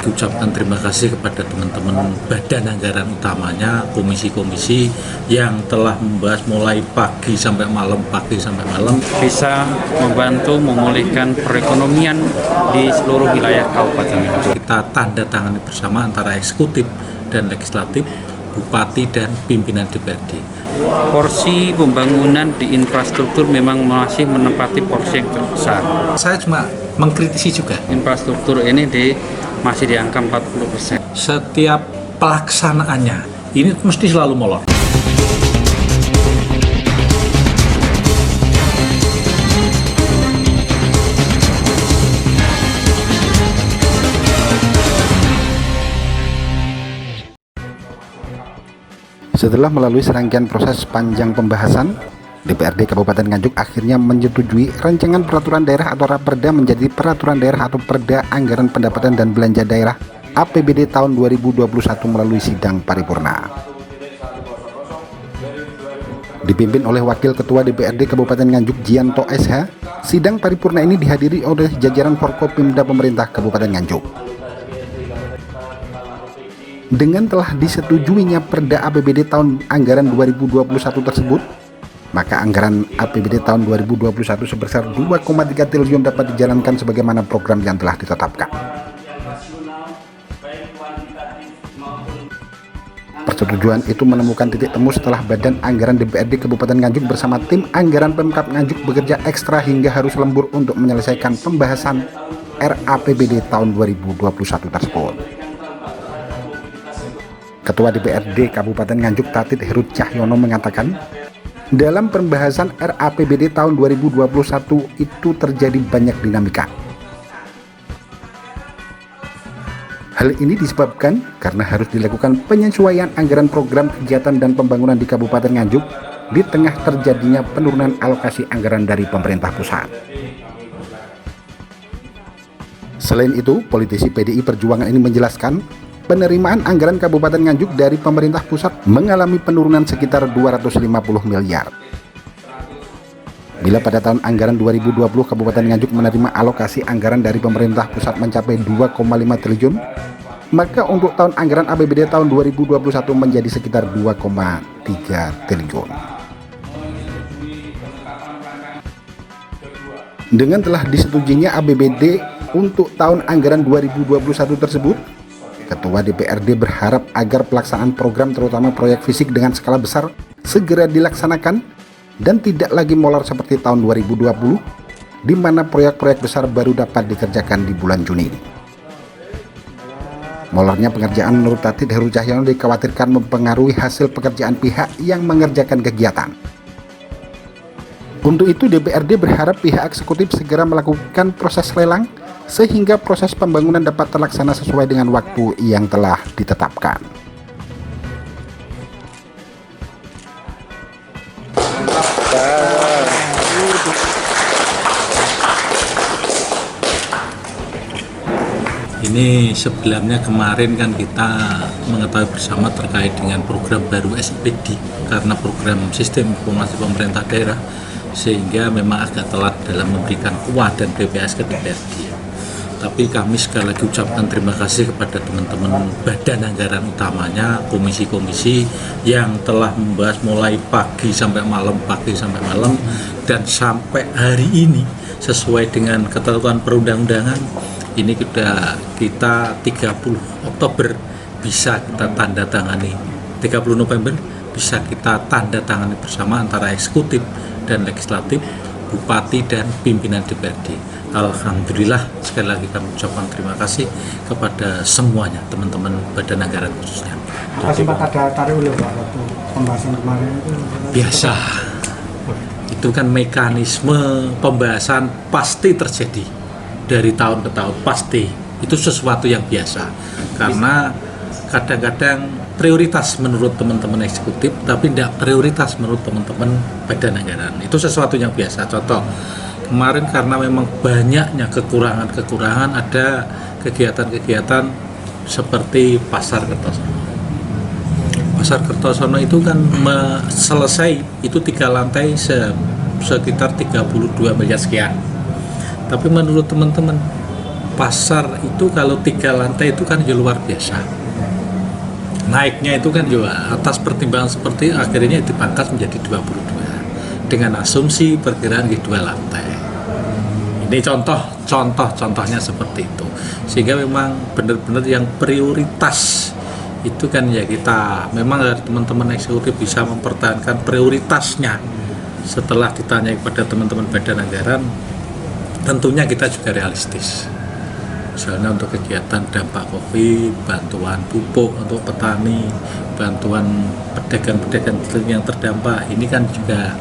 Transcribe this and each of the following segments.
lagi ucapkan terima kasih kepada teman-teman badan anggaran utamanya, komisi-komisi yang telah membahas mulai pagi sampai malam, bisa membantu memulihkan perekonomian di seluruh wilayah Kabupaten Nganjuk. Kita tanda tangani bersama antara eksekutif dan legislatif, bupati dan pimpinan DPRD. Porsi pembangunan di infrastruktur memang masih menempati porsi yang terbesar. Saya cuma mengkritisi juga. Infrastruktur ini masih di angka 40%. Setiap pelaksanaannya ini mesti selalu molor. Setelah melalui serangkaian proses panjang pembahasan, DPRD Kabupaten Nganjuk akhirnya menyetujui rancangan peraturan daerah atau Raperda menjadi peraturan daerah atau Perda Anggaran Pendapatan dan Belanja Daerah APBD tahun 2021 melalui sidang paripurna. Dipimpin oleh Wakil Ketua DPRD Kabupaten Nganjuk Gianto SH, sidang paripurna ini dihadiri oleh jajaran Forkopimda pemerintah Kabupaten Nganjuk. Dengan telah disetujuinya Perda APBD tahun anggaran 2021 tersebut, maka anggaran APBD tahun 2021 sebesar 2,3 triliun dapat dijalankan sebagaimana program yang telah ditetapkan. Persetujuan itu menemukan titik temu setelah Badan Anggaran DPRD Kabupaten Nganjuk bersama tim anggaran Pemkab Nganjuk bekerja ekstra hingga harus lembur untuk menyelesaikan pembahasan RAPBD tahun 2021 tersebut. Ketua DPRD Kabupaten Nganjuk Tatit Herut Cahyono mengatakan, dalam pembahasan RAPBD tahun 2021 itu terjadi banyak dinamika. Hal ini disebabkan karena harus dilakukan penyesuaian anggaran program kegiatan dan pembangunan di Kabupaten Nganjuk di tengah terjadinya penurunan alokasi anggaran dari pemerintah pusat. Selain itu, politisi PDI Perjuangan ini menjelaskan, penerimaan anggaran Kabupaten Nganjuk dari pemerintah pusat mengalami penurunan sekitar 250 miliar. Bila pada tahun anggaran 2020 Kabupaten Nganjuk menerima alokasi anggaran dari pemerintah pusat mencapai 2,5 triliun, maka untuk tahun anggaran APBD tahun 2021 menjadi sekitar 2,3 triliun. Dengan telah disetujuinya APBD untuk tahun anggaran 2021 tersebut, Ketua DPRD berharap agar pelaksanaan program terutama proyek fisik dengan skala besar segera dilaksanakan dan tidak lagi molor seperti tahun 2020 di mana proyek-proyek besar baru dapat dikerjakan di bulan Juni. Molornya pengerjaan menurut Tatit Herut Cahyono dikhawatirkan mempengaruhi hasil pekerjaan pihak yang mengerjakan kegiatan. Untuk itu DPRD berharap pihak eksekutif segera melakukan proses lelang sehingga proses pembangunan dapat terlaksana sesuai dengan waktu yang telah ditetapkan. Ini sebelumnya kemarin kan kita mengetahui bersama terkait dengan program baru SPD karena program sistem informasi pemerintah daerah, sehingga memang agak telat dalam memberikan kuah dan PPS ke DPRD. Tapi kami sekali lagi ucapkan terima kasih kepada teman-teman badan anggaran utamanya, komisi-komisi yang telah membahas mulai pagi sampai malam, dan sampai hari ini sesuai dengan ketentuan perundang-undangan ini kita 30 Oktober bisa kita tanda tangani, 30 November bisa kita tanda tangani bersama antara eksekutif dan legislatif, bupati dan pimpinan DPRD. Alhamdulillah, sekali lagi kami ucapkan terima kasih kepada semuanya, teman-teman badan anggaran khususnya. Apa sempat ada tarik ulur Pak waktu pembahasan kemarin itu? Biasa, itu kan mekanisme pembahasan pasti terjadi dari tahun ke tahun, pasti itu sesuatu yang biasa karena kadang-kadang prioritas menurut teman-teman eksekutif tapi tidak prioritas menurut teman-teman badan anggaran, itu sesuatu yang biasa. Contoh kemarin karena memang banyaknya kekurangan, ada kegiatan-kegiatan seperti Pasar Kertosono. Pasar Kertosono itu kan selesai itu 3 lantai sekitar 32 miliar sekian. Tapi menurut teman-teman pasar itu kalau 3 lantai itu kan ya luar biasa. Naiknya itu kan juga atas pertimbangan seperti akhirnya dipangkas menjadi 22 dengan asumsi perkiraan di 2 lantai. Ini contohnya seperti itu. Sehingga memang benar-benar yang prioritas itu kan ya kita memang dari teman-teman eksekutif bisa mempertahankan prioritasnya. Setelah ditanya kepada teman-teman badan anggaran, tentunya kita juga realistis. Misalnya untuk kegiatan dampak COVID, bantuan pupuk untuk petani, bantuan pedagang-pedagang yang terdampak, ini kan juga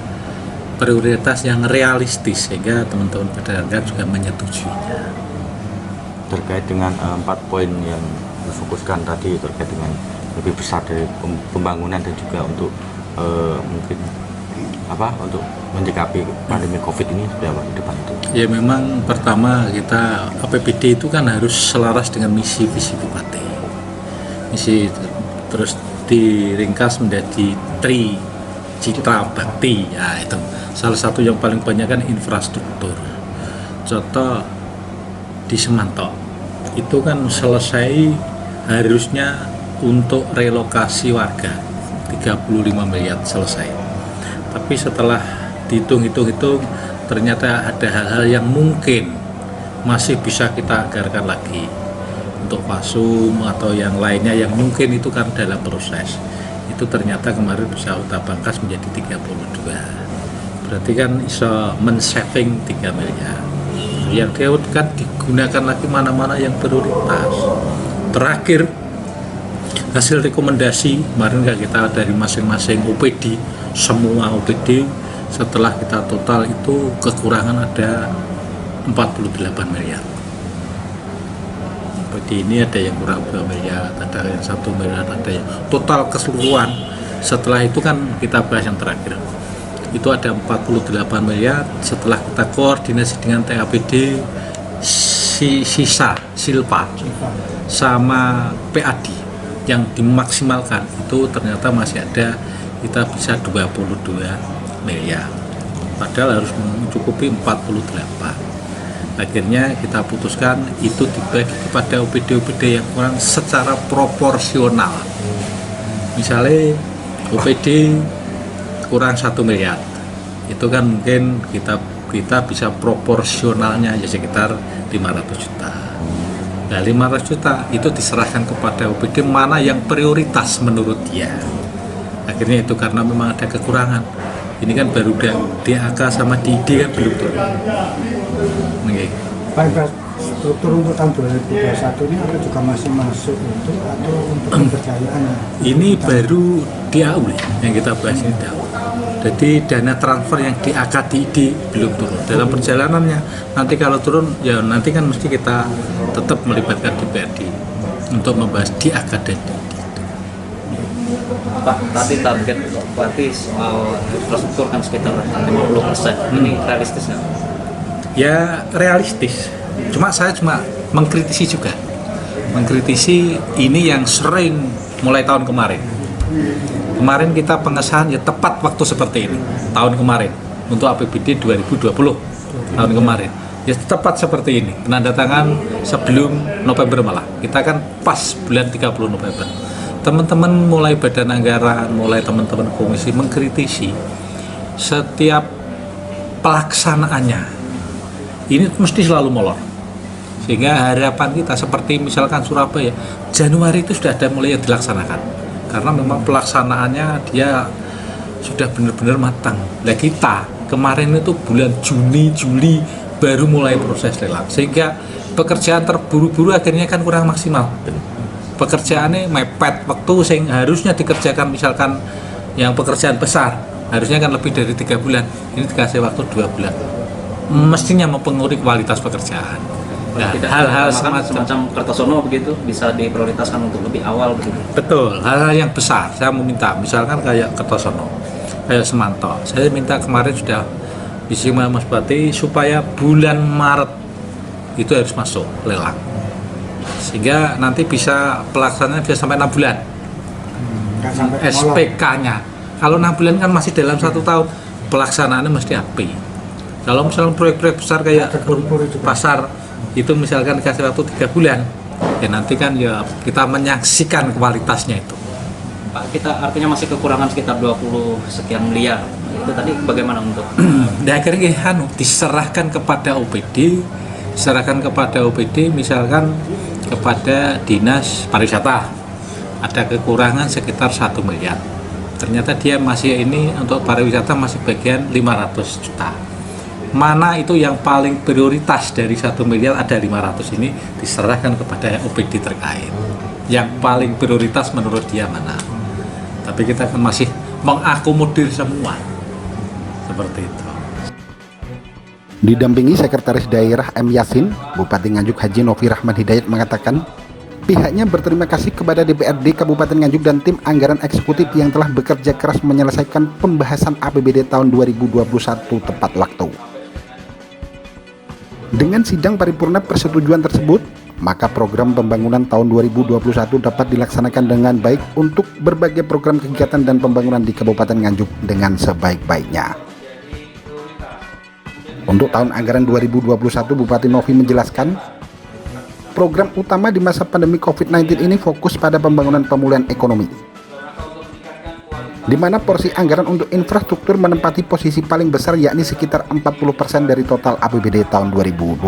prioritas yang realistis sehingga teman-teman badan anggaran juga menyetujuinya. Terkait dengan 4 poin yang difokuskan tadi terkait dengan lebih besar dari pembangunan dan juga untuk mungkin untuk menyikapi pandemi COVID ini seperti apa ke depan itu? Ya memang pertama kita APBD itu kan harus selaras dengan misi visi bupati. Misi terus diringkas menjadi Tri Citra Bakti, ya itu salah satu yang paling banyak kan infrastruktur. Contoh di Semantok itu kan selesai harusnya untuk relokasi warga 35 miliar selesai. Tapi setelah dihitung-hitung ternyata ada hal-hal yang mungkin masih bisa kita anggarkan lagi untuk Pasum atau yang lainnya yang mungkin itu kan dalam proses. Itu ternyata kemarin bisa kita pangkas menjadi 32. Berarti kan bisa men-saving 3 miliar. Yang dia kan digunakan lagi mana-mana yang prioritas. Terakhir hasil rekomendasi kemarin kita dari masing-masing OPD, semua OPD setelah kita total itu kekurangan ada 48 miliar. OPD ini ada yang kurang 2 miliar, ada yang 1 miliar, ada yang total keseluruhan. Setelah itu kan kita bahas yang terakhir. Itu ada 48 miliar setelah kita koordinasi dengan TAPD, sisa Silpa sama PAD yang dimaksimalkan itu ternyata masih ada, kita bisa 22 miliar padahal harus mencukupi 48. Akhirnya kita putuskan itu dibagi kepada OPD-OPD yang kurang secara proporsional. Misalnya OPD kurang 1 miliar itu kan mungkin kita bisa proporsionalnya ya sekitar 500 juta. Nah 500 juta itu diserahkan kepada OPD mana yang prioritas menurut dia. Akhirnya itu karena memang ada kekurangan. Ini kan baru DAK sama DID kan belum turun. Okay. Pak, infrastruktur untuk tahun 2021 ini apa juga masih masuk untuk atau untuk pemberdayaannya? Ini baru DAU yang kita bahas ini DAU. Jadi dana transfer yang di AKDID belum turun. Dalam perjalanannya nanti kalau turun ya nanti kan mesti kita tetap melibatkan DPRD untuk membahas di AKDID. Pak, tadi target berarti soal infrastruktur kan sekitar 50%. Ini realistis nggak? Ya realistis. Saya cuma mengkritisi juga. Mengkritisi ini yang sering mulai tahun kemarin. Kemarin kita pengesahan ya tepat waktu seperti ini tahun kemarin untuk APBD 2020 tahun kemarin ya tepat seperti ini penandatangan sebelum November malah kita kan pas bulan 30 November teman-teman mulai badan anggaran mulai teman-teman komisi mengkritisi setiap pelaksanaannya ini mesti selalu molor sehingga harapan kita seperti misalkan Surabaya Januari itu sudah ada mulai dilaksanakan karena memang pelaksanaannya dia sudah benar-benar matang. Nah kita kemarin itu bulan Juni, Juli baru mulai proses lelang sehingga pekerjaan terburu-buru akhirnya kan kurang maksimal. Pekerjaannya mepet waktu sehingga harusnya dikerjakan misalkan yang pekerjaan besar harusnya kan lebih dari 3 bulan ini dikasih waktu 2 bulan mestinya mempengaruhi kualitas pekerjaan. Nah, hal-hal semacam Kertosono begitu bisa diprioritaskan untuk lebih awal begitu. Betul, hal-hal yang besar saya meminta, misalkan kayak Kertosono, kayak Semanto. Saya minta kemarin sudah bisi Mas Bupati supaya bulan Maret itu harus masuk lelang, sehingga nanti bisa pelaksanaannya bisa sampai 6 bulan. SPK-nya, kalau 6 bulan kan masih dalam 1 tahun, pelaksanaannya mesti api. Kalau misalnya proyek-proyek besar kayak pasar itu misalkan kasih waktu 3 bulan, ya nanti kan ya kita menyaksikan kualitasnya itu. Pak, kita artinya masih kekurangan sekitar 20 sekian miliar. Itu tadi bagaimana untuk? Dan akhirnya diserahkan kepada OPD, misalkan kepada Dinas Pariwisata. Ada kekurangan sekitar 1 miliar. Ternyata dia masih ini untuk pariwisata masih bagian 500 juta. Mana itu yang paling prioritas dari 1 miliar, ada 500 ini diserahkan kepada OPD terkait. Yang paling prioritas menurut dia mana? Tapi kita kan masih mengakomodir semua. Seperti itu. Didampingi Sekretaris Daerah M. Yasin, Bupati Nganjuk Haji Novi Rahman Hidayat mengatakan pihaknya berterima kasih kepada DPRD Kabupaten Nganjuk dan tim anggaran eksekutif yang telah bekerja keras menyelesaikan pembahasan APBD tahun 2021 tepat waktu. Dengan sidang paripurna persetujuan tersebut, maka program pembangunan tahun 2021 dapat dilaksanakan dengan baik untuk berbagai program kegiatan dan pembangunan di Kabupaten Nganjuk dengan sebaik-baiknya. Untuk tahun anggaran 2021, Bupati Novi menjelaskan, program utama di masa pandemi COVID-19 ini fokus pada pembangunan pemulihan ekonomi, di mana porsi anggaran untuk infrastruktur menempati posisi paling besar, yakni sekitar 40% dari total APBD tahun 2021.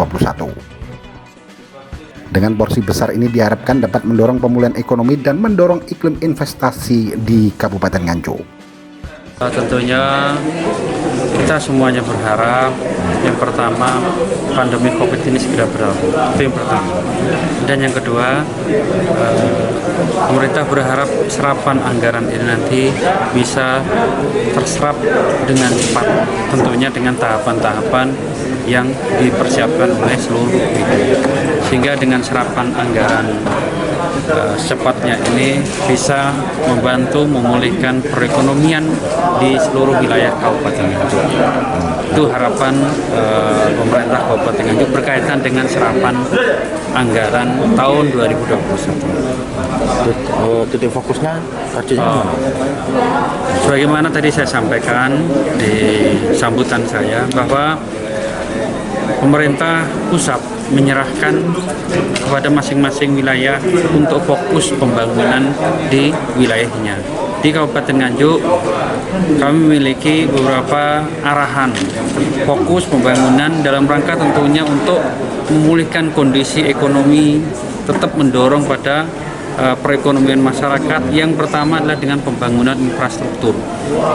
Dengan porsi besar ini diharapkan dapat mendorong pemulihan ekonomi dan mendorong iklim investasi di Kabupaten Nganjuk. Tentunya kita semuanya berharap yang pertama pandemi COVID ini segera berlalu, itu yang pertama. Dan yang kedua, pemerintah berharap serapan anggaran ini nanti bisa terserap dengan cepat, tentunya dengan tahapan-tahapan yang dipersiapkan oleh seluruh BPD. Sehingga dengan serapan anggaran secepatnya ini bisa membantu memulihkan perekonomian di seluruh wilayah Kabupaten Nganjuk. Itu harapan pemerintah Kabupaten Nganjuk berkaitan dengan serapan anggaran tahun 2021. Titik fokusnya tadi sebagaimana tadi saya sampaikan di sambutan saya bahwa pemerintah pusat menyerahkan kepada masing-masing wilayah untuk fokus pembangunan di wilayahnya. Di Kabupaten Nganjuk kami memiliki beberapa arahan fokus pembangunan dalam rangka tentunya untuk memulihkan kondisi ekonomi, tetap mendorong pada perekonomian masyarakat. Yang pertama adalah dengan pembangunan infrastruktur.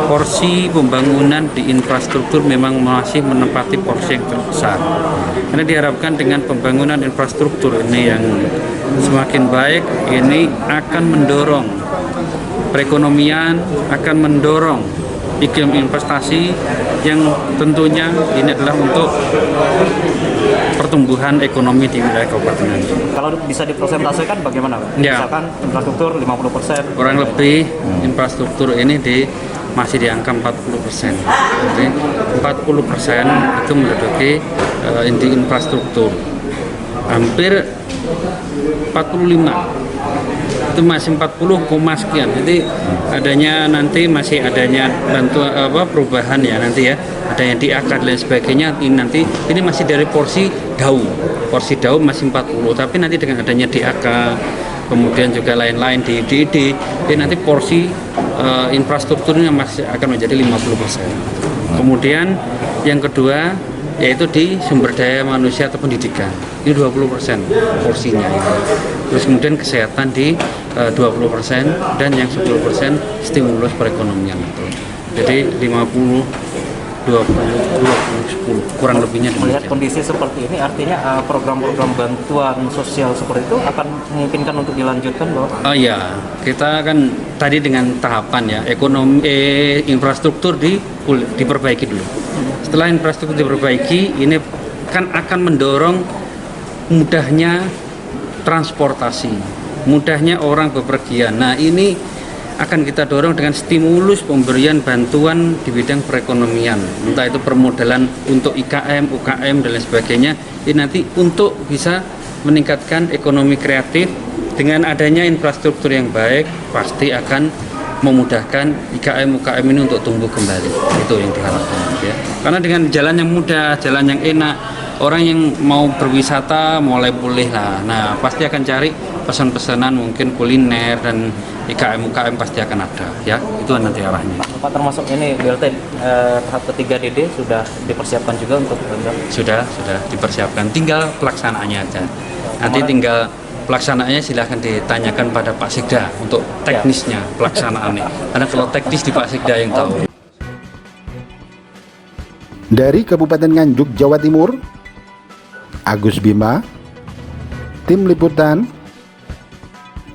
Porsi pembangunan di infrastruktur memang masih menempati porsi yang terbesar. Karena diharapkan dengan pembangunan infrastruktur ini yang semakin baik, ini akan mendorong perekonomian, akan mendorong iklim investasi yang tentunya ini adalah untuk pertumbuhan ekonomi di wilayah Kabupaten Nganjuk. Kalau bisa dipresentasikan bagaimana, Pak? Ya. Misalkan infrastruktur 50%. Kurang lebih infrastruktur ini masih di angka 40%. Jadi 40% itu menduduki di infrastruktur. Hampir 45 itu masih 40, sekian. Jadi adanya nanti masih adanya bantuan perubahan ya nanti ya, adanya DAK dan lain sebagainya. Ini masih dari porsi daun masih 40, tapi nanti dengan adanya DAK kemudian juga lain-lain di DID, nanti porsi infrastrukturnya masih akan menjadi 50%. Kemudian yang kedua yaitu di sumber daya manusia atau pendidikan, ini 20% porsinya ini. Terus kemudian kesehatan di 20% dan yang 10% stimulus perekonomian itu. Jadi 50, 20, 10 kurang lebihnya. Melihat kondisi seperti ini artinya program-program bantuan sosial seperti itu akan memungkinkan untuk dilanjutkan, Bapak? Oh ya, kita kan tadi dengan tahapan ya, infrastruktur diperbaiki dulu. Setelah infrastruktur diperbaiki, ini kan akan mendorong mudahnya transportasi, mudahnya orang bepergian. Nah, ini akan kita dorong dengan stimulus pemberian bantuan di bidang perekonomian, entah itu permodalan untuk IKM, UKM dan lain sebagainya. Ini nanti untuk bisa meningkatkan ekonomi kreatif. Dengan adanya infrastruktur yang baik, pasti akan memudahkan IKM, UKM ini untuk tumbuh kembali. Itu yang diharapkan ya. Karena dengan jalan yang mudah, jalan yang enak, orang yang mau berwisata mulai pulih lah. Nah, pasti akan cari pesan-pesanan mungkin kuliner dan IKM-UKM pasti akan ada ya. Itu nanti arahnya. Pak, termasuk ini BLT tahap ketiga DD sudah dipersiapkan juga untuk program? Sudah dipersiapkan, tinggal pelaksanaannya aja. Nanti tinggal pelaksanaannya silahkan ditanyakan pada Pak Sekda untuk teknisnya pelaksanaannya. Karena kalau teknis di Pak Sekda yang tahu. Dari Kabupaten Nganjuk, Jawa Timur, Agus Bima, Tim Liputan,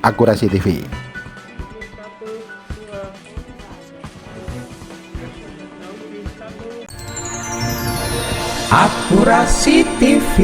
Akurasi TV. Akurasi TV.